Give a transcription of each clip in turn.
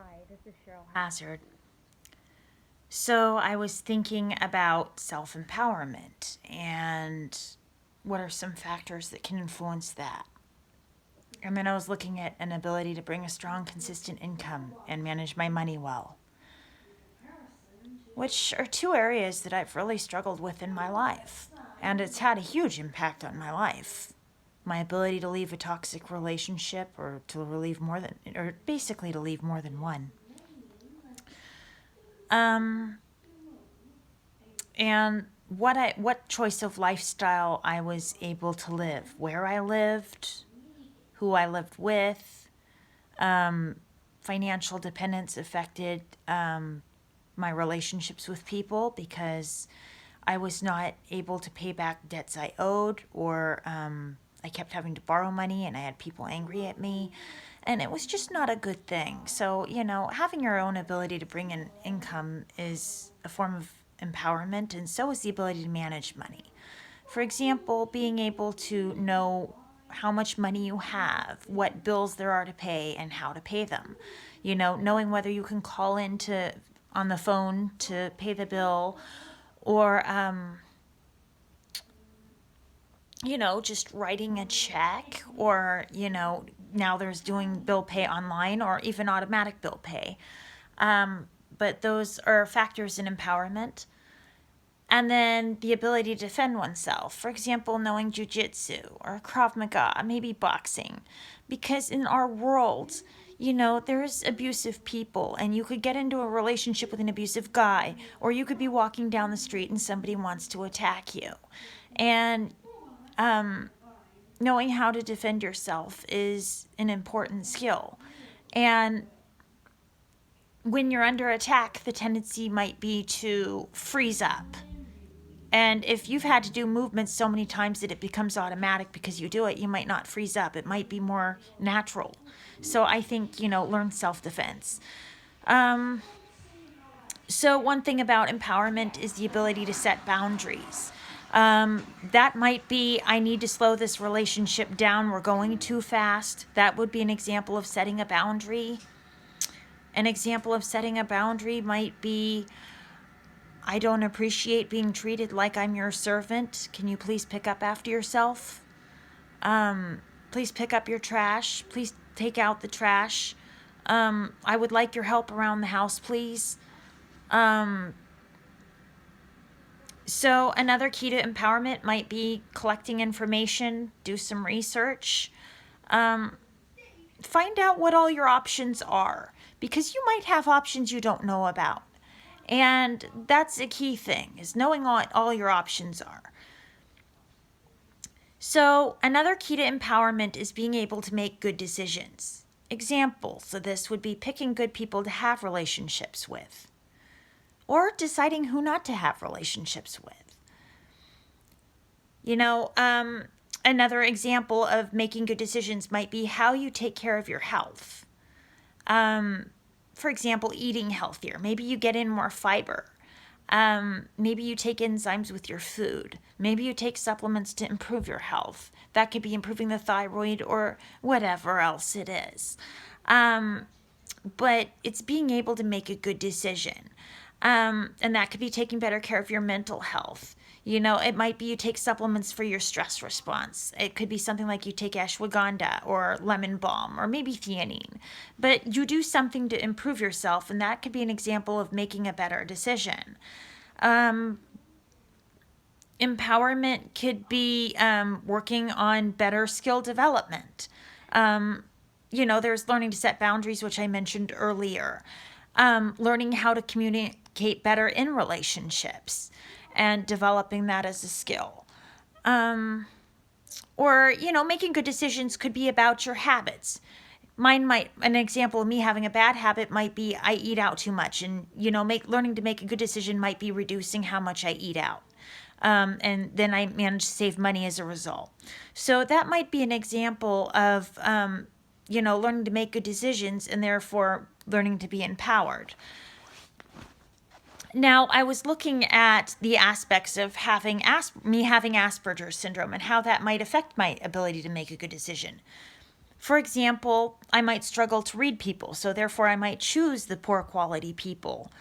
Hi, this is Cheryl Hazard. So I was thinking about self empowerment and what are some factors that can influence that. And then I was looking at an ability to bring a strong, consistent income and manage my money well, which are two areas that I've really struggled with in my life. And it's had a huge impact on my life. My ability to leave a toxic relationship or to relieve more than, or basically to leave more than one. Um, and what choice of lifestyle I was able to live, where I lived, who I lived with. Um, Financial dependence affected my relationships with people because I was not able to pay back debts I owed, or I kept having to borrow money and I had people angry at me. And it was just not a good thing. So, having your own ability to bring in income is a form of empowerment, and so is the ability to manage money. For example, being able to know how much money you have, what bills there are to pay, and how to pay them. Knowing whether you can call in to on the phone to pay the bill, or just writing a check, or now there's doing bill pay online or even automatic bill pay. But those are factors in empowerment. And then the ability to defend oneself. For example, knowing jujitsu or Krav Maga, maybe boxing. Because in our world, there's abusive people, and you could get into a relationship with an abusive guy, or you could be walking down the street and somebody wants to attack you. And knowing how to defend yourself is an important skill. And when you're under attack, the tendency might be to freeze up. And if you've had to do movements so many times that it becomes automatic because you do it, you might not freeze up. It might be more natural. So I think, learn self defense. So, one thing about empowerment is the ability to set boundaries. That might be, I need to slow this relationship down. We're going too fast. That would be an example of setting a boundary. An example of setting a boundary might be, I don't appreciate being treated like I'm your servant. Can you please pick up after yourself? Please pick up your trash. Please take out the trash. I would like your help around the house, please. So another key to empowerment might be collecting information, do some research, find out what all your options are, because you might have options you don't know about. And that's a key thing, is knowing what all your options are. So another key to empowerment is being able to make good decisions. Examples of this would be picking good people to have relationships with, or deciding who not to have relationships with. Another example of making good decisions might be how you take care of your health. For example, eating healthier. Maybe you get in more fiber. Maybe you take enzymes with your food. Maybe you take supplements to improve your health. That could be improving the thyroid or whatever else it is. But it's being able to make a good decision. And that could be taking better care of your mental health. It might be you take supplements for your stress response. It could be something like you take ashwagandha or lemon balm or maybe theanine. But you do something to improve yourself, and that could be an example of making a better decision. Empowerment could be working on better skill development. There's learning to set boundaries, which I mentioned earlier. Learning how to communicate better in relationships and developing that as a skill. Or making good decisions could be about your habits. An example of me having a bad habit might be I eat out too much, and learning to make a good decision might be reducing how much I eat out. And then I manage to save money as a result. So that might be an example of learning to make good decisions and therefore learning to be empowered. Now, I was looking at the aspects of having Asperger's syndrome and how that might affect my ability to make a good decision. For example, I might struggle to read people, so therefore I might choose the poor quality people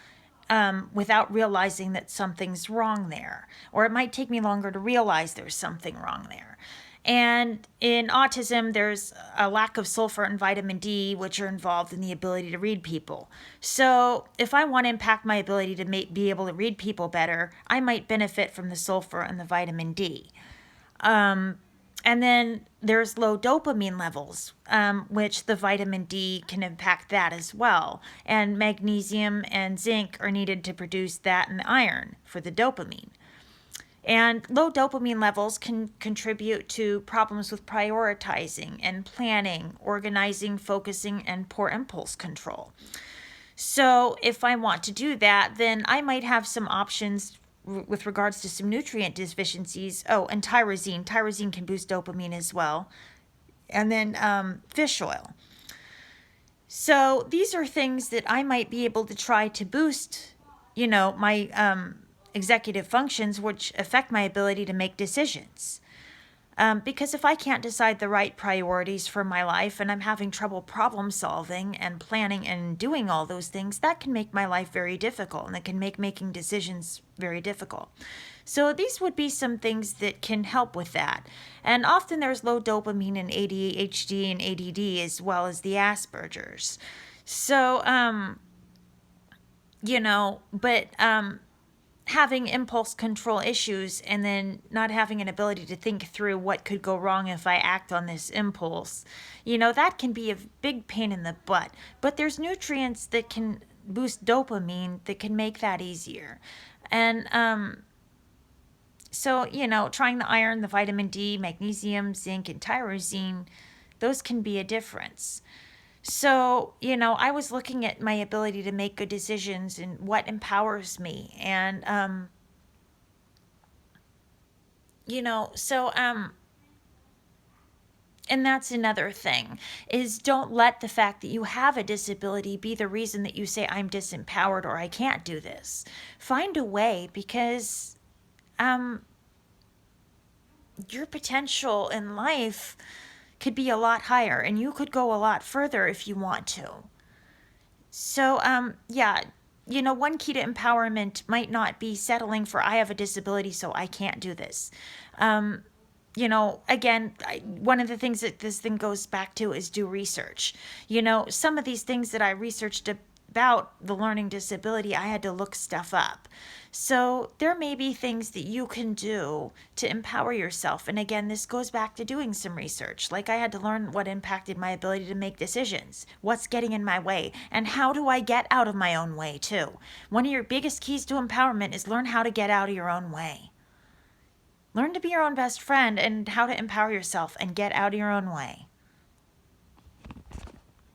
without realizing that something's wrong there. Or it might take me longer to realize there's something wrong there. And in autism, there's a lack of sulfur and vitamin D, which are involved in the ability to read people. So if I want to impact my ability to be able to read people better, I might benefit from the sulfur and the vitamin D. And then there's low dopamine levels, which the vitamin D can impact that as well. And magnesium and zinc are needed to produce that and iron for the dopamine. And low dopamine levels can contribute to problems with prioritizing and planning, organizing, focusing, and poor impulse control. So if I want to do that, then I might have some options with regards to some nutrient deficiencies. Oh, and tyrosine. Tyrosine can boost dopamine as well. And then fish oil. So these are things that I might be able to try to boost, my executive functions, which affect my ability to make decisions. Because if I can't decide the right priorities for my life and I'm having trouble problem solving and planning and doing all those things, that can make my life very difficult, and it can make making decisions very difficult. So these would be some things that can help with that. And often there's low dopamine in ADHD and ADD as well as the Asperger's. So, having impulse control issues and then not having an ability to think through what could go wrong if I act on this impulse, that can be a big pain in the butt. But there's nutrients that can boost dopamine that can make that easier. And so, trying the iron, the vitamin D, magnesium, zinc, and tyrosine, those can be a difference. So, I was looking at my ability to make good decisions and what empowers me. And, and that's another thing, is don't let the fact that you have a disability be the reason that you say I'm disempowered or I can't do this. Find a way, because your potential in life could be a lot higher, and you could go a lot further if you want to. So, one key to empowerment might not be settling for I have a disability, so I can't do this. Again, one of the things that this thing goes back to is do research. Some of these things that I researched about the learning disability, I had to look stuff up. So there may be things that you can do to empower yourself. And again, this goes back to doing some research. Like I had to learn what impacted my ability to make decisions, what's getting in my way, and how do I get out of my own way too. One of your biggest keys to empowerment is learn how to get out of your own way. Learn to be your own best friend and how to empower yourself and get out of your own way.